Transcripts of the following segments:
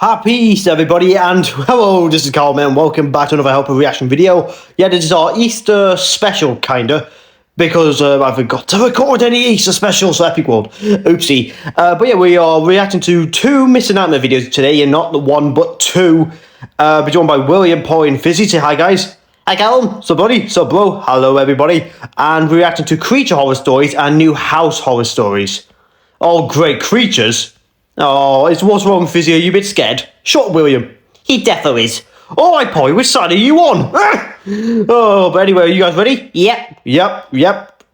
Happy Easter, everybody, and hello, this is Callum, and welcome back to another Helper reaction video. Yeah, this is our Easter special, kinda, because I forgot to record any Easter specials for Epic World. Oopsie. But yeah, we are reacting to two Mr. Nightmare videos today, and not the one, but two. We're joined by William, Paul, and Fizzy. Say hi, guys. Hi, Callum. So, buddy. So, bro. Hello, everybody. And we're reacting to creature horror stories and new house horror stories. All great creatures. Oh, what's wrong, Fizzy? Are you a bit scared? Shut up, William. He defo is. All right, Polly, which side are you on? Oh, but anyway, are you guys ready? Yep.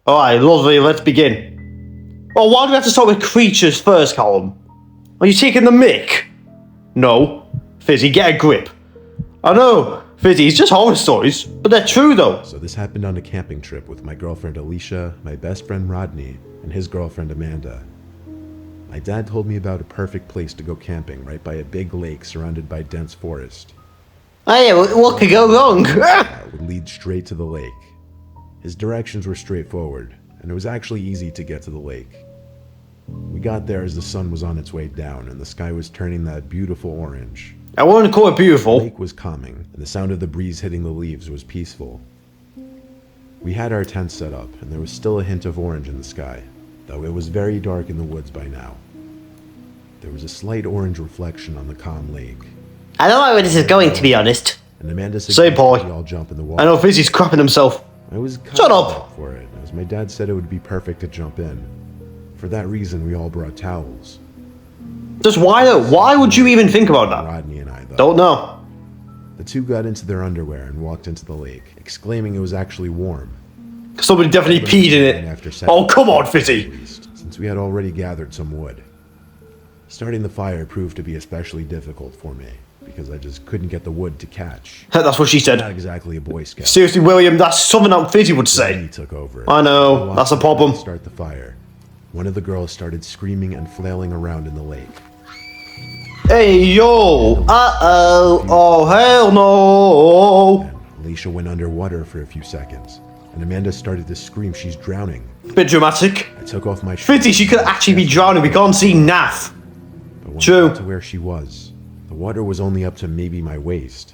All right, lovely, let's begin. Oh, why do we have to start with creatures first, Callum? Are you taking the mick? No. Fizzy, get a grip. I know, Fizzy, it's just horror stories, but they're true, though. So this happened on a camping trip with my girlfriend Alicia, my best friend Rodney, and his girlfriend Amanda. My dad told me about a perfect place to go camping right by a big lake surrounded by dense forest. Oh yeah, what could go wrong? It would lead straight to the lake. His directions were straightforward, and it was actually easy to get to the lake. We got there as the sun was on its way down and the sky was turning that beautiful orange. I wouldn't call it beautiful. The lake was calming, and the sound of the breeze hitting the leaves was peaceful. We had our tent set up, and there was still a hint of orange in the sky, though it was very dark in the woods by now. There was a slight orange reflection on the calm lake. I don't know where this is going, to be honest. And Amanda Say, boy. we all jump in the water. I know Fizzy's crapping himself. I was kind Shut of up! for it, as my dad said it would be perfect to jump in. For that reason, we all brought towels. Just why though? Why would you even think about that? Rodney and I, though. Don't know. The two got into their underwear and walked into the lake, exclaiming it was actually warm. Somebody definitely peed in it. Oh, come on, Fizzy. Since we had already gathered some wood. Starting the fire proved to be especially difficult for me, because I just couldn't get the wood to catch. That's what she said. Not exactly a Boy Scout. Seriously, William, that's something that Fizzy would say. He took over. I know, that's a problem. Start the fire. One of the girls started screaming and flailing around in the lake. Hey, yo! Uh-oh! Oh, hell no! And Alicia went underwater for a few seconds, and Amanda started to scream she's drowning. Bit dramatic. I took off my shirt. Fizzy, she could actually be drowning. We can't see naff. But when True. I got to where she was, the water was only up to maybe my waist.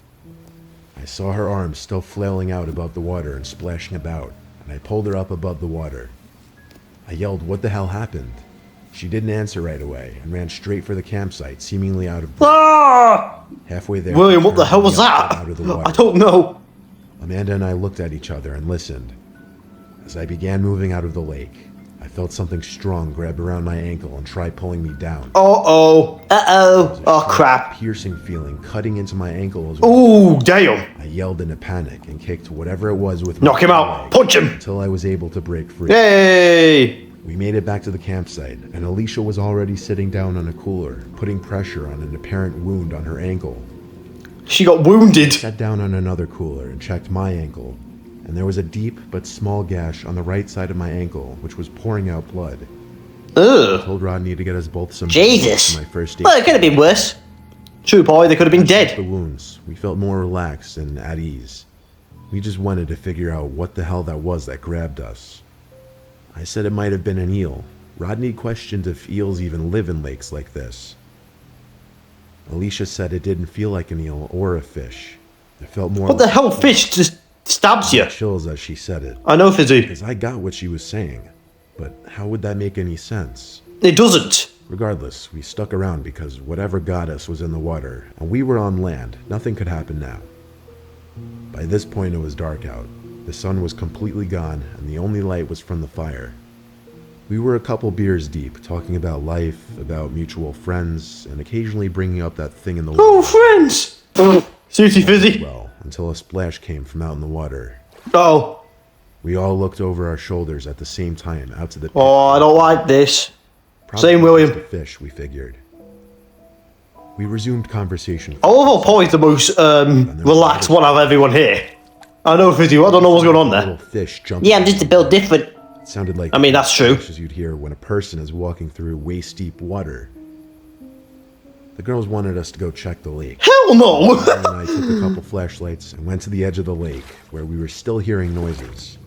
I saw her arms still flailing out above the water and splashing about, and I pulled her up above the water. I yelled, "What the hell happened?" She didn't answer right away and ran straight for the campsite, seemingly out of breath. Ah! Halfway there, William, what the hell was that? out of the water. I don't know. Amanda and I looked at each other and listened. As I began moving out of the lake, I felt something strong grab around my ankle and try pulling me down. Uh-oh. Oh, crap. Piercing feeling cutting into my ankle as Ooh, damn. I yelled in a panic and kicked whatever it was with Knock him out. Punch him. until I was able to break free. Hey! We made it back to the campsite, and Alicia was already sitting down on a cooler, putting pressure on an apparent wound on her ankle. She got wounded. I sat down on another cooler and checked my ankle, and there was a deep but small gash on the right side of my ankle, which was pouring out blood. Ugh. I told Rodney to get us both some Jesus. for my first aid. Well, it could have been worse. True, boy, they could have been The dead. wounds. We felt more relaxed and at ease. We just wanted to figure out what the hell that was that grabbed us. I said it might have been an eel. Rodney questioned if eels even live in lakes like this. Alicia said it didn't feel like an eel or a fish. It felt more What the hell fish just stabs you? chills as she said it. I know, Fizzy. Because I got what she was saying. But how would that make any sense? It doesn't. Regardless, we stuck around because whatever got us was in the water, and we were on land. Nothing could happen now. By this point it was dark out. The sun was completely gone, and the only light was from the fire. We were a couple beers deep, talking about life, about mutual friends, and occasionally bringing up that thing in the water. Oh, friends! Seriously, Fizzy? Well, until a splash came from out in the water. Oh. We all looked over our shoulders at the same time, out to the pit. Oh, I don't like this. Probably Same, William. just a fish, we figured. We resumed conversation. I love how Polly's the most relaxed one out of everyone here. I know, Fizzy, I don't know what's going on Little there. fish jumped. Yeah, I'm just a bit different. It sounded like I mean, that's true. as you'd hear when a person is walking through waist-deep water. The girls wanted us to go check the lake. Hell no! And I took a couple flashlights and went to the edge of the lake, where we were still hearing noises.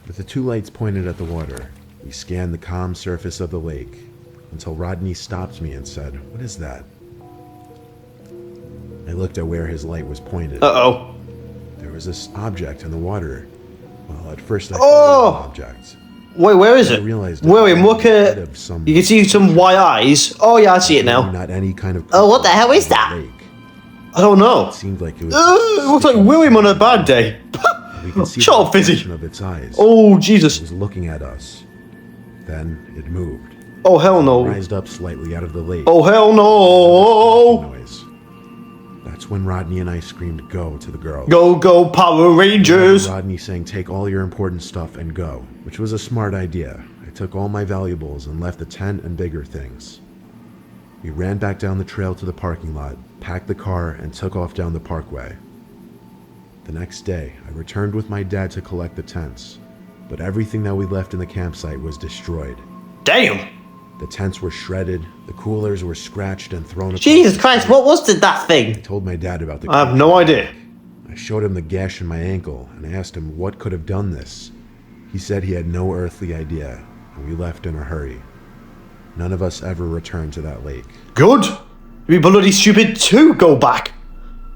With the two lights pointed at the water, we scanned the calm surface of the lake, until Rodney stopped me and said, "What is that?" I looked at where his light was pointed. Uh-oh. There was this object in the water. Well, at first I thought Oh! it was an object. Wait, where is I it? realized William, look at... of some, You can see some white eyes. Oh, yeah, I see it certainly now. not any kind of Oh, what the hell is creature that? in the lake. I don't know. It seemed like it was. It looks like William on a bad day. We could see Shut the up, Fizzy. reflection of its eyes. Oh, It Jesus. was looking at us. Then it moved. Oh, hell no. Rised up slightly out of the lake. Oh, hell no. Noise. That's when Rodney and I screamed "Go" to the girls. Go, go, Power Rangers. Rodney saying "Take all your important stuff and go," which was a smart idea. I took all my valuables and left the tent and bigger things. We ran back down the trail to the parking lot, packed the car, and took off down the parkway. The next day, I returned with my dad to collect the tents, but everything that we left in the campsite was destroyed. Damn. The tents were shredded, the coolers were scratched and thrown across Jesus the Christ, street. what was that I thing? told my dad about the I have no idea. I showed him the gash in my ankle and asked him what could have done this. He said he had no earthly idea, and we left in a hurry. None of us ever returned to that lake. Good. You'd be bloody stupid to go back.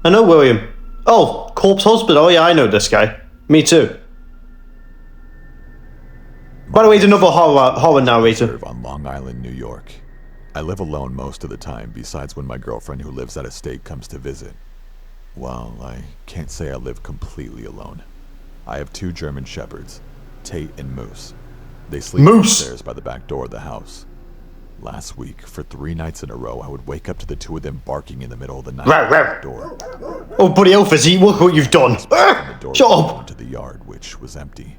I know William. Oh, corpse husband. Oh, yeah, I know this guy. Me too. By the way, he's another horror narrator. Live on Long Island, New York. I live alone most of the time, besides when my girlfriend who lives out of state comes to visit. Well, I can't say I live completely alone. I have 2 German shepherds, Tate and Moose. They sleep Moose! upstairs by the back door of the house. Last week, for 3 nights in a row, I would wake up to the 2 of them barking in the middle of the night Rawr, at the rawr. back door. Oh, bloody hell, Fizzy, look what you've done. The door Shut led up. onto the yard, which was empty.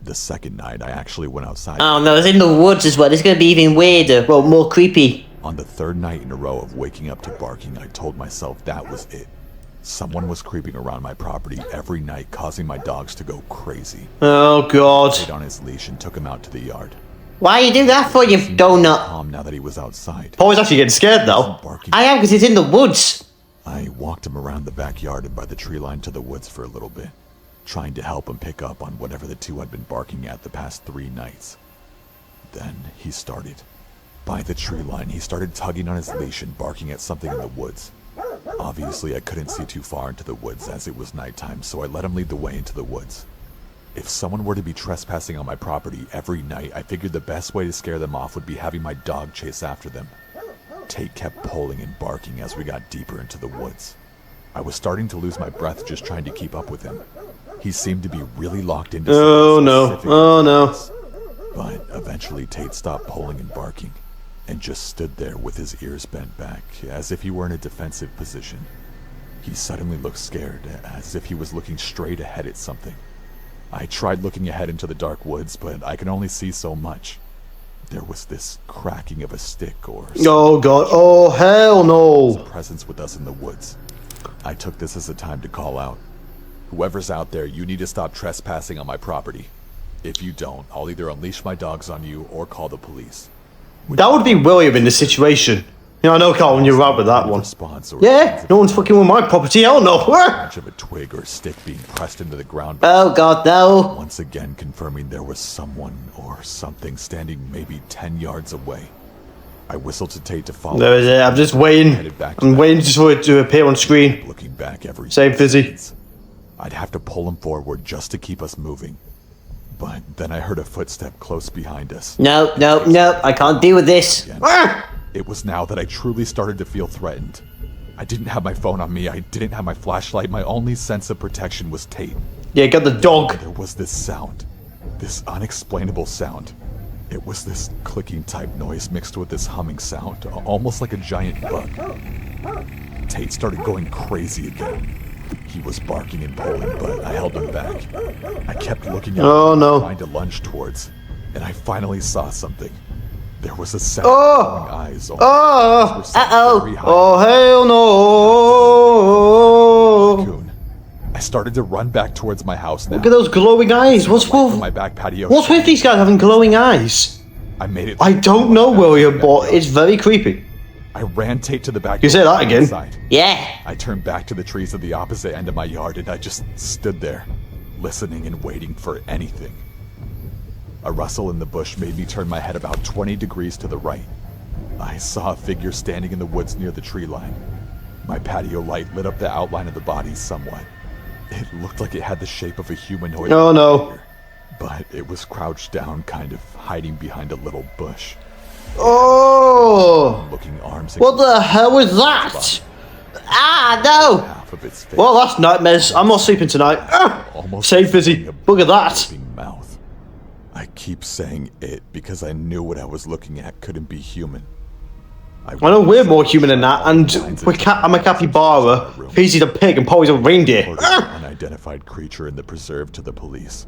The second night, I actually went outside. Oh no, it's in the woods as well. It's gonna be even weirder. Well, more creepy. On the 3rd night in a row of waking up to barking, I told myself that was it. Someone was creeping around my property every night, causing my dogs to go crazy. Oh, God. Stayed on his leash and took him out to the yard. Why you do that for, you Seemed donut? calm now that he was outside. Paul's actually getting scared now. Barking. I am, because it's in the woods. I walked him around the backyard and by the tree line to the woods for a little bit, trying to help him pick up on whatever the 2 had been barking at the past 3 nights. Then he started. By the tree line, he started tugging on his leash and barking at something in the woods. Obviously, I couldn't see too far into the woods as it was nighttime, so I let him lead the way into the woods. If someone were to be trespassing on my property every night, I figured the best way to scare them off would be having my dog chase after them. Tate kept pulling and barking as we got deeper into the woods. I was starting to lose my breath just trying to keep up with him. He seemed to be really locked into Oh, something no. specific. Oh, no. But eventually Tate stopped pulling and barking, and just stood there with his ears bent back, as if he were in a defensive position. He suddenly looked scared, as if he was looking straight ahead at something. I tried looking ahead into the dark woods, but I could only see so much. There was this cracking of a stick or Oh, God. Oh, hell no. presence with us in the woods. I took this as a time to call out. Whoever's out there, you need to stop trespassing on my property. If you don't, I'll either unleash my dogs on you or call the police. That would be William in this situation. You know, I know, Callum, you're right with that one. Response or Yeah, no one's fucking with my property. Hell no. branch of a twig or stick being pressed into the ground. Oh god, no. Once again confirming there was someone or something standing maybe 10 yards away. I whistled to Tate to follow. There is it. I'm just waiting. I'm waiting just for it to appear on screen. Looking back every Same Fizzy. I'd have to pull him forward just to keep us moving. But then I heard a footstep close behind us. No, no, no, I can't deal with this. Ah! It was now that I truly started to feel threatened. I didn't have my phone on me, I didn't have my flashlight, my only sense of protection was Tate. Yeah, got the dog. There was this sound, this unexplainable sound. It was this clicking type noise mixed with this humming sound, almost like a giant bug. Tate started going crazy again. He was barking and pulling, but I held him back. I kept looking at Oh, him, no. trying to lunge towards, and I finally saw something. There was a set Oh. of glowing eyes. Oh. Uh-oh. Oh, hell no. Coon. I started to run back towards my house now. Look at those glowing eyes. What's From my with, back patio. what's with these guys having glowing eyes? I made it. I don't know, William, but it's very creepy. I ran Tate to the back. You say door that again? inside. Yeah. I turned back to the trees at the opposite end of my yard and I just stood there, listening and waiting for anything. A rustle in the bush made me turn my head about 20 degrees to the right. I saw a figure standing in the woods near the tree line. My patio light lit up the outline of the body somewhat. It looked like it had the shape of a humanoid Oh, no. figure, but it was crouched down, kind of hiding behind a little bush. Oh! Looking arms. What the hell was that? Ah, no! Half of its face. Well, that's nightmares. I'm not sleeping tonight. Almost Same Fizzy. Look at that. gaping mouth. I keep saying it because I knew what I was looking at couldn't be human. I know we're more human than that, and I'm a capybara, Fizzy's a pig, and Polly's a reindeer. Reported an unidentified creature in the preserve to the police.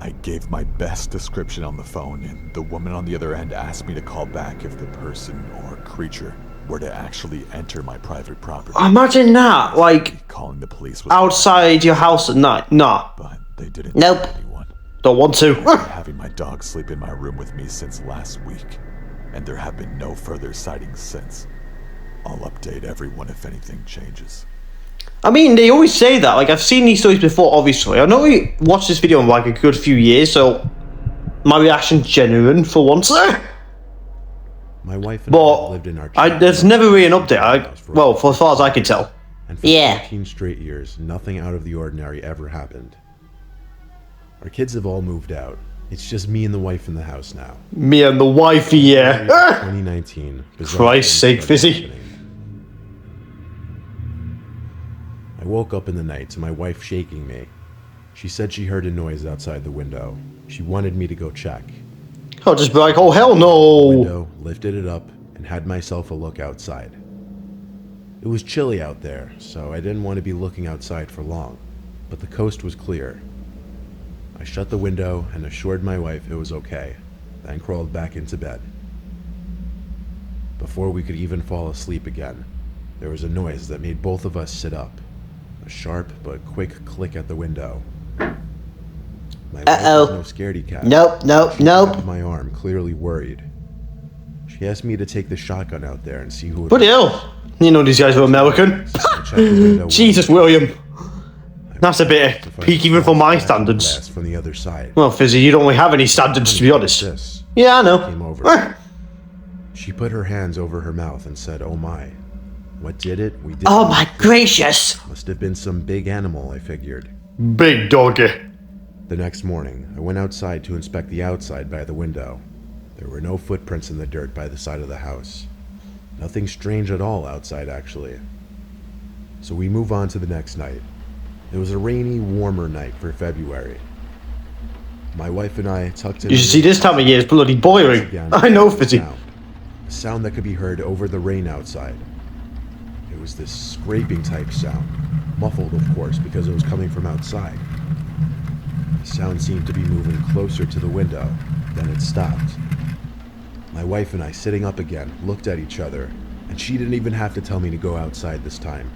I gave my best description on the phone, and the woman on the other end asked me to call back if the person or creature were to actually enter my private property. Imagine that, like, Calling the police was outside your house at night. Nah, but they didn't Nope. tell anyone. don't want to. Having my dog sleep in my room with me since last week, and there have been no further sightings since. I'll update everyone if anything changes. I mean, they always say that. Like, I've seen these stories before, obviously. I've not really watched this video in like a good few years, so my reaction's genuine for once. My wife and I lived in our There's never really an update. Well, for as far as I can tell. And for Yeah. 14 straight years, nothing out of the ordinary ever happened. Our kids have all moved out. It's just me and the wife in the house now. Me and the wifey, yeah. 2019. bizarre Christ's things sake, started Fizzy. happening. I woke up in the night to my wife shaking me. She said she heard a noise outside the window. She wanted me to go check. I'll just be like, oh, hell no. Window, lifted it up, and had myself a look outside. It was chilly out there, so I didn't want to be looking outside for long, but the coast was clear. I shut the window and assured my wife it was okay, then crawled back into bed. Before we could even fall asleep again, there was a noise that made both of us sit up. A sharp but quick click at the window. My wife was no scaredy cat. Nope, nope, She nope. grabbed my arm, clearly worried. She asked me to take the shotgun out there and see who it Bloody hell. You know these guys are American. I checked the window. Jesus, William. That's a bit peak even for my standards. Blast from the other side. Well, Fizzy, you don't really have any standards, to be honest. This Yeah, I came know. over. She put her hands over her mouth and said, "Oh my. What did it? We did Oh it. my gracious! Must have been some big animal," I figured. Big doggy. The next morning, I went outside to inspect the outside by the window. There were no footprints in the dirt by the side of the house. Nothing strange at all outside, actually. So we move on to the next night. It was a rainy, warmer night for February. My wife and I tucked in. You should see this time of year, it's bloody boiling. Again, I know, Fizzy. a sound that could be heard over the rain outside. It was this scraping type sound, muffled of course because it was coming from outside. The sound seemed to be moving closer to the window, then it stopped. My wife and I, sitting up again, looked at each other, and she didn't even have to tell me to go outside this time.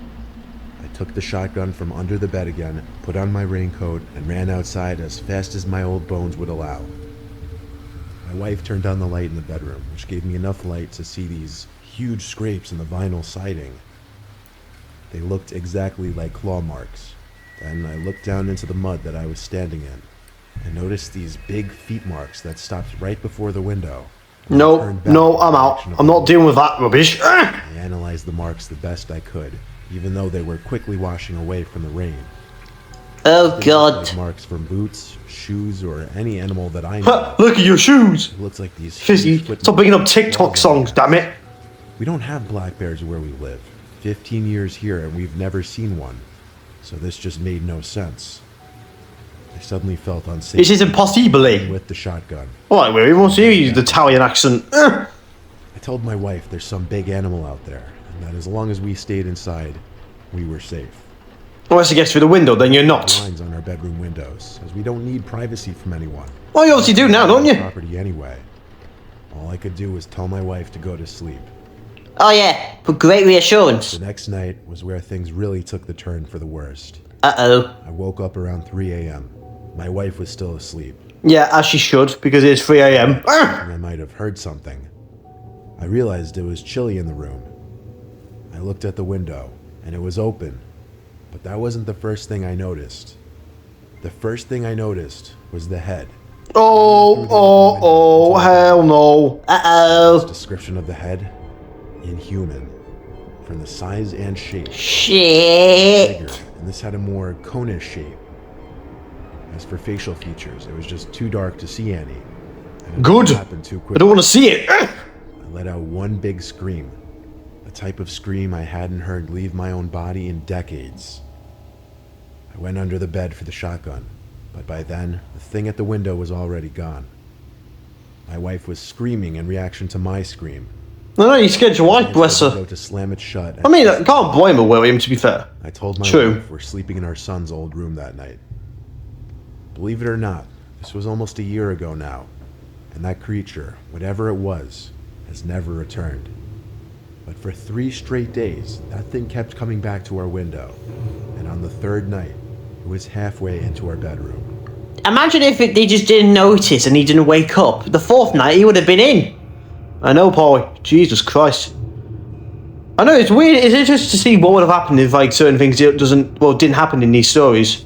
I took the shotgun from under the bed again, put on my raincoat, and ran outside as fast as my old bones would allow. My wife turned on the light in the bedroom, which gave me enough light to see these huge scrapes in the vinyl siding. They looked exactly like claw marks. Then I looked down into the mud that I was standing in. I noticed these big feet marks that stopped right before the window. No, no, I'm out. I'm not dealing with that rubbish. I analyzed the marks the best I could, even though they were quickly washing away from the rain. Oh god. These marks from boots, shoes, or any animal that I know. Look at your shoes. It looks like these Fizzy, huge stop bringing up TikTok footmarks. songs, damn it. We don't have black bears where we live. 15 years here and we've never seen one. So this just made no sense. I suddenly felt unsafe This is impossible. with the shotgun. Alright, William, what's your Italian accent? I told my wife there's some big animal out there, and that as long as we stayed inside, we were safe. Unless it gets through the window, then you're not. Blinds on our bedroom windows, as we don't need privacy from anyone. Well, you obviously do now, don't you? Property anyway. All I could do was tell my wife to go to sleep. Oh yeah, but great reassurance. The next night was where things really took the turn for the worst. Uh-oh. I woke up around 3 a.m. My wife was still asleep, Yeah, as she should, because it's 3 a.m. and I might have heard something. I realized it was chilly in the room. I looked at the window, and it was open. But that wasn't the first thing I noticed. The first thing I noticed was the head. Oh, hell no. Uh-oh. Description of the head: inhuman. from the size and shape. Shit. Bigger, and this had a more conish shape. As for facial features, it was just too dark to see any. And it Good. happened too I quickly. don't want to see it. I let out one big scream, a type of scream I hadn't heard leave my own body in decades. I went under the bed for the shotgun, but by then, the thing at the window was already gone. My wife was screaming in reaction to my scream. No, you scared your wife, bless I her. to slam it shut. I mean, I can't blame her, William, to be fair. I told my True. wife we're sleeping in our son's old room that night. Believe it or not, this was almost a year ago now, and that creature, whatever it was, has never returned. But for 3 straight days, that thing kept coming back to our window, and on the 3rd night, it was halfway into our bedroom. Imagine if they just didn't notice and he didn't wake up. The 4th night, he would have been in. I know, Polly. Jesus Christ. I know, it's weird. It's interesting to see what would have happened if, like, certain things didn't happen in these stories.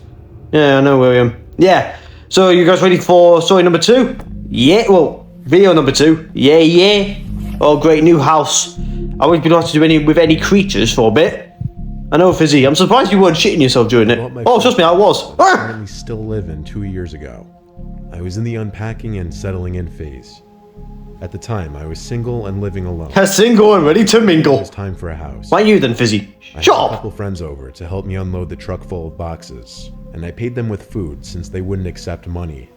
Yeah, I know, William. Yeah. So, you guys ready for story number 2? Yeah, well, Video number 2? yeah, yeah. Oh, great, new house. I wouldn't be able to do with any creatures for a bit. I know, Fizzy. I'm surprised you weren't shitting yourself during it. Oh, trust me, I was. Ah! Currently still live in 2 years ago. I was in the unpacking and settling in phase. At the time, I was single and living alone. Single and ready to It mingle. was time for a house. Why you then, Fizzy? I Shut had a up! couple friends over to help me unload the truck full of boxes, and I paid them with food since they wouldn't accept money.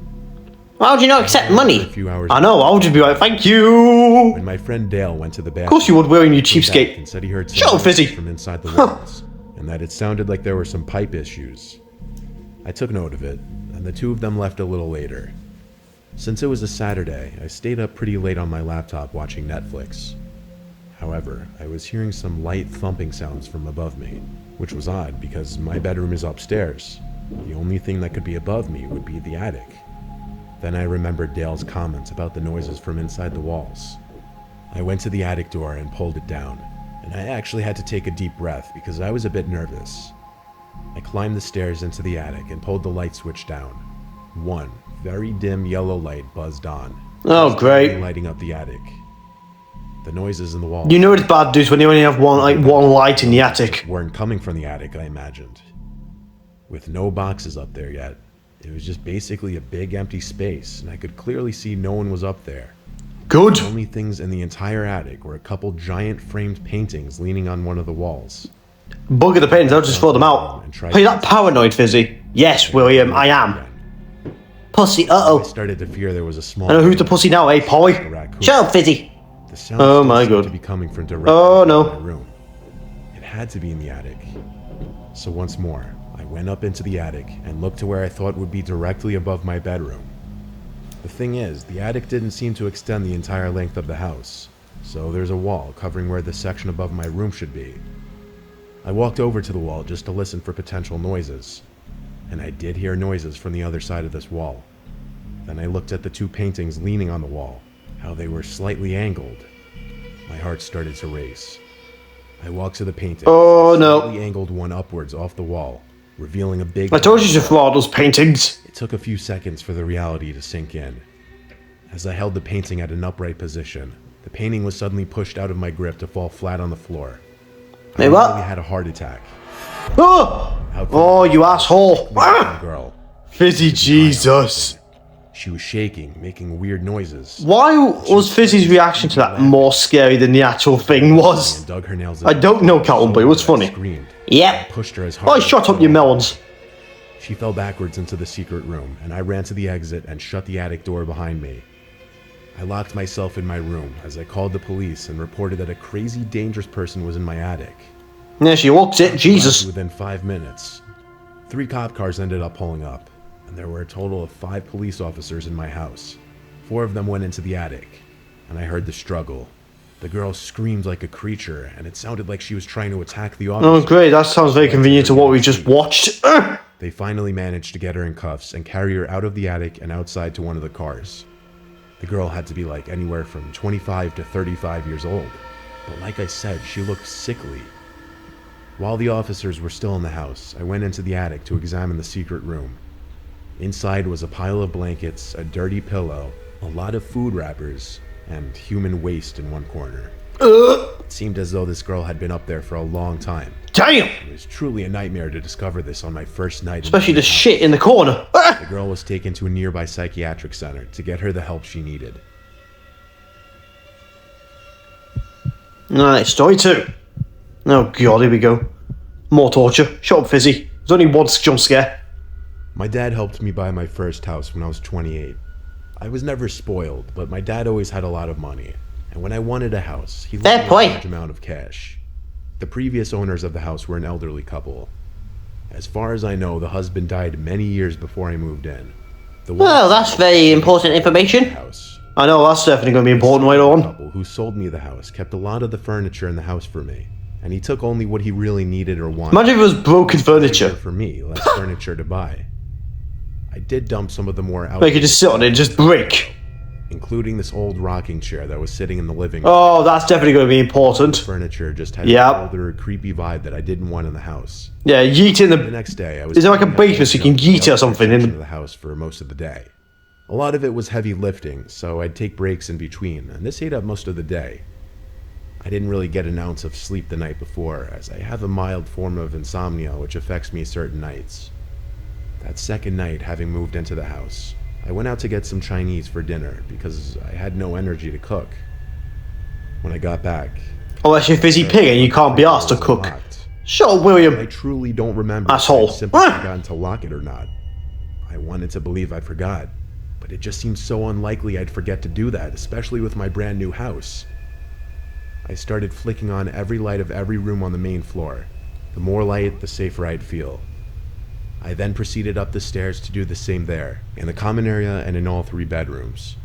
Why would you not accept For a money? few hours I know, I'll just be like, thank you! when my friend Dale went to the bathroom. Of course you would, William, you came back cheapskate. and said he heard Shut up, sounds Fizzy. from inside the walls, and that it sounded like there were some pipe issues. I took note of it, and the two of them left a little later. Since it was a Saturday, I stayed up pretty late on my laptop watching Netflix. However, I was hearing some light thumping sounds from above me, which was odd because my bedroom is upstairs. The only thing that could be above me would be the attic. Then I remembered Dale's comments about the noises from inside the walls. I went to the attic door and pulled it down, and I actually had to take a deep breath because I was a bit nervous. I climbed the stairs into the attic and pulled the light switch down. One very dim yellow light buzzed on, Oh, great. lighting up the attic. The noises in the walls You know it's bad, dudes, when you only have one light in the attic. weren't coming from the attic, I imagined. With no boxes up there yet, it was just basically a big empty space, and I could clearly see no one was up there. Good. The only things in the entire attic were a couple giant framed paintings leaning on one of the walls. Bugger the paintings, I'll just throw them out. Are you that paranoid, Fizzy? Yes, William, I am. Pussy, I uh-oh. started to fear there was a small I know who's the pussy now, eh, Polly? raccoon. Shut up, Fizzy. The sound Oh still my seemed God. to be coming from directly Oh, from no. my room. It had to be in the attic. So once more, I went up into the attic and looked to where I thought would be directly above my bedroom. The thing is, the attic didn't seem to extend the entire length of the house, so there's a wall covering where the section above my room should be. I walked over to the wall just to listen for potential noises, and I did hear noises from the other side of this wall. Then I looked at the two paintings leaning on the wall, how they were slightly angled. My heart started to race. I walked to the painting. Oh, no. Slightly angled one upwards off the wall, revealing a big... I told you to throw out those paintings. It took a few seconds for the reality to sink in. As I held the painting at an upright position, the painting was suddenly pushed out of my grip to fall flat on the floor. Wait, I what? nearly had a heart attack. Oh, Out oh you asshole. the Ah! girl. Fizzy Jesus. She was shaking, making weird noises. Why was Fizzy's reaction to that more scary than the actual thing was? And dug her nails I don't know, Callum, but it was funny. Screamed. Yep. Pushed her as hard. Oh, as shut I up, you could. melons. She fell backwards into the secret room, and I ran to the exit and shut the attic door behind me. I locked myself in my room as I called the police and reported that a crazy, dangerous person was in my attic. Yeah, she walks it. Jesus. Within 5 minutes, 3 cop cars ended up pulling up, and there were a total of 5 police officers in my house. 4 of them went into the attic, and I heard the struggle. The girl screamed like a creature, and it sounded like she was trying to attack the Oh, officers. great. That sounds very convenient to what we just watched. Ah! They finally managed to get her in cuffs and carry her out of the attic and outside to one of the cars. The girl had to be like anywhere from 25 to 35 years old, but like I said, she looked sickly. While the officers were still in the house, I went into the attic to examine the secret room. Inside was a pile of blankets, a dirty pillow, a lot of food wrappers, and human waste in one corner. It seemed as though this girl had been up there for a long time. Damn! It was truly a nightmare to discover this on my first night. Especially in the house. shit in the corner. The girl was taken to a nearby psychiatric center to get her the help she needed. Alright, story 2. Oh god, here we go. More torture. Shut up, Fizzy. There's only one jump scare. My dad helped me buy my first house when I was 28. I was never spoiled, but my dad always had a lot of money. And when I wanted a house, he Fair lent me a point. large amount of cash. The previous owners of the house were an elderly couple. As far as I know, the husband died many years before I moved in. The Well, that's very important information. house. I know, that's definitely going to be important later The on. couple who sold me the house kept a lot of the furniture in the house for me, and he took only what he really needed or wanted. Imagine if it was broken furniture. For me, less furniture to buy. I did dump some of the more They could just sit on it and just break. including this old rocking chair that was sitting in the living room. Oh, that's definitely going to be important. Furniture just had Yep. an older, creepy vibe that I didn't want in the house. Yeah, yeet in The the... next day, I was. Is there like a cleaning up basement so you can the yeet or upstairs something in section the- of the house for most of the day? A lot of it was heavy lifting, so I'd take breaks in between, and this ate up most of the day. I didn't really get an ounce of sleep the night before, as I have a mild form of insomnia which affects me certain nights. That second night, having moved into the house, I went out to get some Chinese for dinner because I had no energy to cook. When I got back, Unless you're Fizzy Pig and you can't be asked to cook. locked. Shut up, I William. truly don't remember Asshole. if I simply Ah! forgotten to lock it or not. I wanted to believe I forgot, but it just seemed so unlikely I'd forget to do that, especially with my brand new house. I started flicking on every light of every room on the main floor. The more light, the safer I'd feel. I then proceeded up the stairs to do the same there, in the common area and in all 3 bedrooms.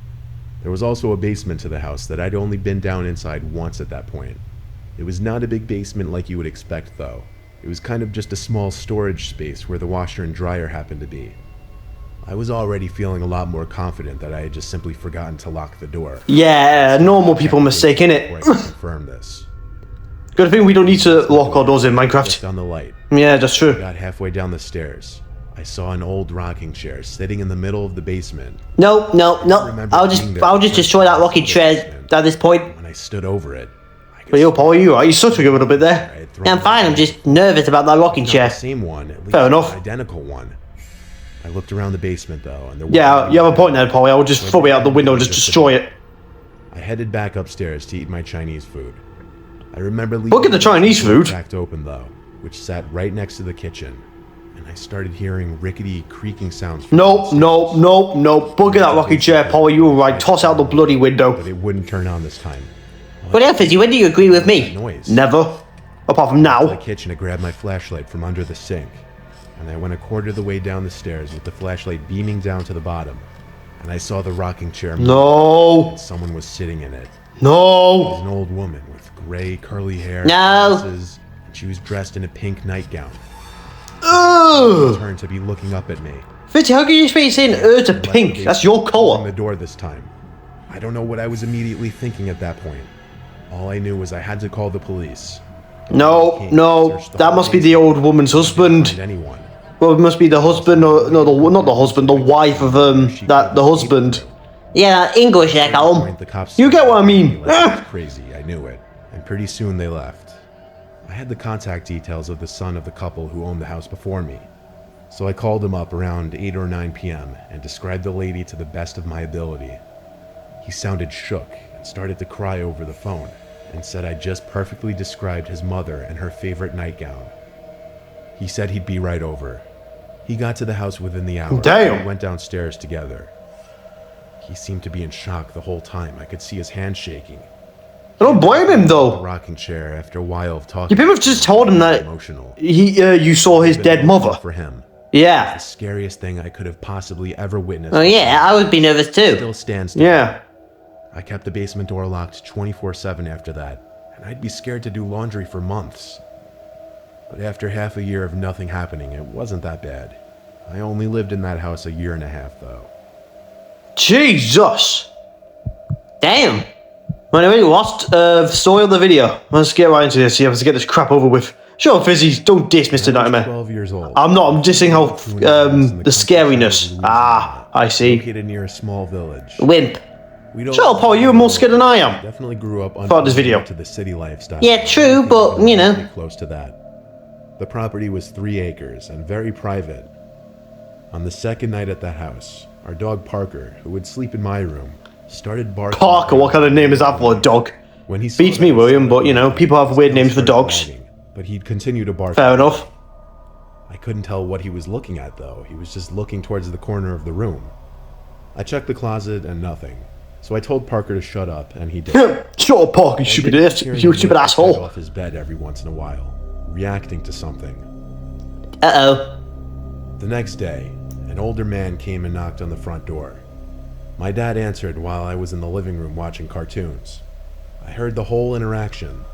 There was also a basement to the house that I'd only been down inside once at that point. It was not a big basement like you would expect, though. It was kind of just a small storage space where the washer and dryer happened to be. I was already feeling a lot more confident that I had just simply forgotten to lock the door. Yeah, normal people mistake, Before I innit? could confirm this. Good thing we don't need to lock our doors in Just Minecraft. on the light. Yeah, that's true. Got halfway down the stairs. I saw an old rocking chair sitting in the middle of the basement. No. I'll just destroy that rocking chair at this point. When I stood over it, I could But yo, Paul, you alright? You're suffering a little bit I there. had thrown Yeah, I'm fine. I'm just nervous about that rocking not chair. the same one, at least Fair enough. an identical one. I looked around the basement though, and there Yeah, wasn't you have a anything. point there, Paul. I will just throw it out the window and just destroy it. I headed back upstairs to eat my Chinese food. I remember leaving Look at the Chinese food. cracked open though, which sat right next to the kitchen, and I started hearing rickety, creaking sounds. from No, downstairs. no. Bugger that rocking chair, Paul. You were right. Toss out the bloody window. But it wouldn't turn on this time. But yeah, Fizzy, when do you agree with me? Noise. Never. Apart from The now. kitchen to grab my flashlight from under the sink, and I went a quarter of the way down the stairs with the flashlight beaming down to the bottom, and I saw the rocking chair move, No. and someone was sitting in it. No. An old woman with gray curly hair, No. glasses, and she was dressed in a pink nightgown. Ugh. Turned to be looking up at me. Fitzy, how can you be saying to Left the pink? gate, That's your closing the colour. door this time. I don't know what I was immediately thinking at that point. All I knew was I had to call the police. No. That must be the old woman's Find husband. anyone. Well, it must be the husband, or no, not the husband, the wife of the husband. Yeah, English there, Callum. Point, the cops You get what I mean. like I was crazy, I knew it. And pretty soon they left. I had the contact details of the son of the couple who owned the house before me. So I called him up around 8 or 9 p.m. and described the lady to the best of my ability. He sounded shook and started to cry over the phone and said I just perfectly described his mother and her favorite nightgown. He said he'd be right over. He got to the house within the hour. Damn. We went downstairs together. He seemed to be in shock the whole time. I could see his hand shaking. I don't blame him The though. rocking chair after a while of talking. You pretty much just told him that Emotional. you saw his dead mother. For him. Yeah. The scariest thing I could have possibly ever witnessed. Oh yeah, I would be nervous too. Still stands. Yeah. I kept the basement door locked 24/7 after that, and I'd be scared to do laundry for months. But after half a year of nothing happening, it wasn't that bad. I only lived in that house a year and a half, though. Jesus. Damn. Well, anyway, lost story of the video. Let's get right into this. See, let's get this crap over with. Sure, Fizzy, don't diss Mr. I was Nightmare. 12 years old. I'm not. I'm dissing how the scariness. Ah, I see. Located near a small village. Wimp. Shut up, Paul, you were more scared than I am. Definitely grew up Thought this video. to the city lifestyle. Yeah, true, but, you know. Pretty close to that. The property was 3 acres and very private. On the second night at the house, our dog Parker, who would sleep in my room, started barking. Parker, what kind of name is that for a dog? When he Beats me, William, but, you know, people have weird names for dogs. But he'd continue to bark. Fair enough. I couldn't tell what he was looking at, though. He was just looking towards the corner of the room. I checked the closet and nothing. So I told Parker to shut up, and he did. Shut up, Parker, you stupid idiot. You stupid asshole. Off his bed every once in a while, reacting to something. Uh-oh. The next day, an older man came and knocked on the front door. My dad answered while I was in the living room watching cartoons. I heard the whole interaction.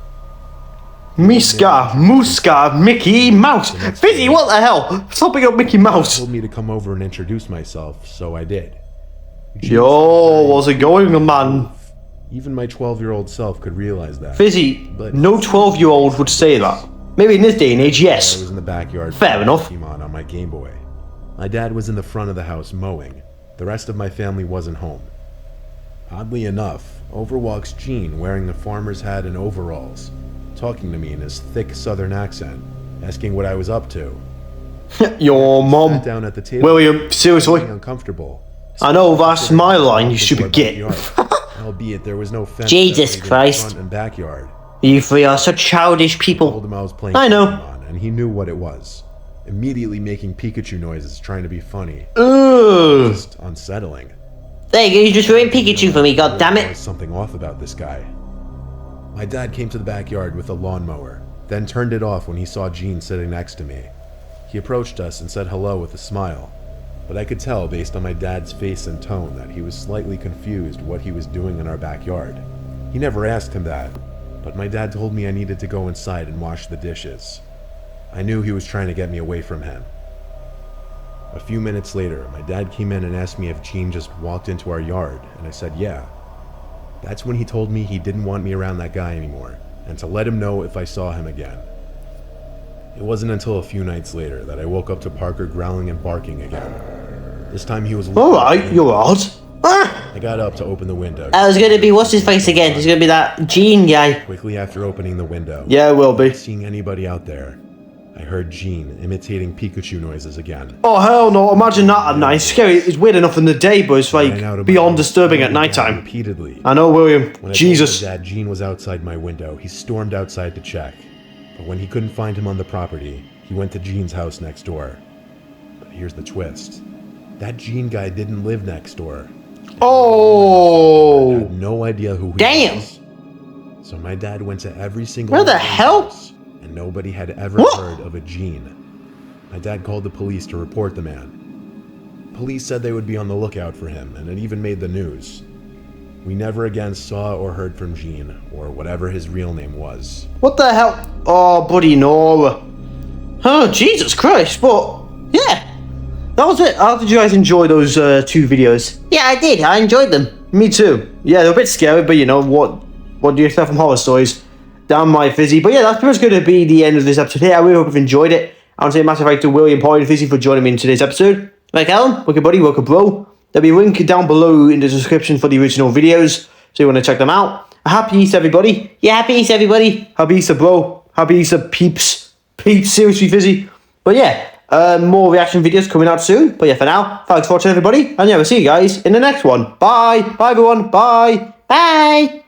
Miska, Muska, Mickey Mouse. Fizzy, what the hell? Stop being up Mickey He Mouse. told me to come over and introduce myself, so I did. Yo, how's it going, man? Even my 12-year-old self could realize that. Fizzy, no 12-year-old would say that. Maybe in this day and age, I yes. was in the backyard. Fair enough. Pokemon on my Game Boy. My dad was in the front of the house mowing. The rest of my family wasn't home. Oddly enough, over walks Gene wearing the farmer's hat and overalls, talking to me in his thick southern accent, asking what I was up to. Your mom. Sat down at the table. William, seriously? Uncomfortable. I know, that's my line, you stupid git. Albeit there was no fence. Jesus separating Christ. Front and backyard. You three are such childish Told people. him I was playing I know. Pokemon, and he knew what it was. Immediately making Pikachu noises, trying to be funny. Ugh. Just unsettling. There you go, you just ruined Pikachu for me, god damn There it. was something off about this guy. My dad came to the backyard with a lawnmower, then turned it off when he saw Gene sitting next to me. He approached us and said hello with a smile, but I could tell based on my dad's face and tone that he was slightly confused what he was doing in our backyard. He never asked him that, but my dad told me I needed to go inside and wash the dishes. I knew he was trying to get me away from him. A few minutes later, my dad came in and asked me if Gene just walked into our yard, and I said yeah. That's when he told me he didn't want me around that guy anymore, and to let him know if I saw him again. It wasn't until a few nights later that I woke up to Parker growling and barking again. This time he was Alright, you're odd. I got up to open the window. I was gonna be, what's his face again? It's gonna be that Gene guy. Quickly after opening the window, Yeah, it will be. seeing anybody out there, I heard Gene imitating Pikachu noises again. Oh, hell no, imagine that at night. It's scary. It's weird enough in the day, but it's Ran out like of my beyond room, disturbing at calling my night dad time. Repeatedly. I know, William. When I Jesus. told my dad Gene was outside my window, he stormed outside to check. But when he couldn't find him on the property, he went to Gene's house next door. But here's the twist. That Gene guy didn't live next door. I Oh. had no idea who he Damn. was. So my dad went to every single Where the one of his hell? house, and nobody had ever What? heard of a Gene. My dad called the police to report the man. Police said they would be on the lookout for him, and it even made the news. We never again saw or heard from Gene, or whatever his real name was. What the hell? Oh, buddy, no. Oh, Jesus Christ. But, yeah. That was it. How did you guys enjoy those 2 videos? Yeah, I did, I enjoyed them. Me too. Yeah, they're a bit scary, but you know, what do you expect from horror stories? Damn my Fizzy. But yeah, that's pretty much going to be the end of this episode here. I really hope you've enjoyed it. I want to say a massive thank you to William, Paul, and Fizzy for joining me in today's episode. Like Callum, welcome buddy, welcome bro. There'll be a link down below in the description for the original videos, so you want to check them out. Happy Easter, everybody. Yeah, happy Easter, everybody. Happy Easter, bro. Happy Easter, peeps. Peeps, seriously, Fizzy. But yeah, more reaction videos coming out soon. But yeah, for now, thanks for watching, everybody. And yeah, we'll see you guys in the next one. Bye. Bye, everyone. Bye. Bye.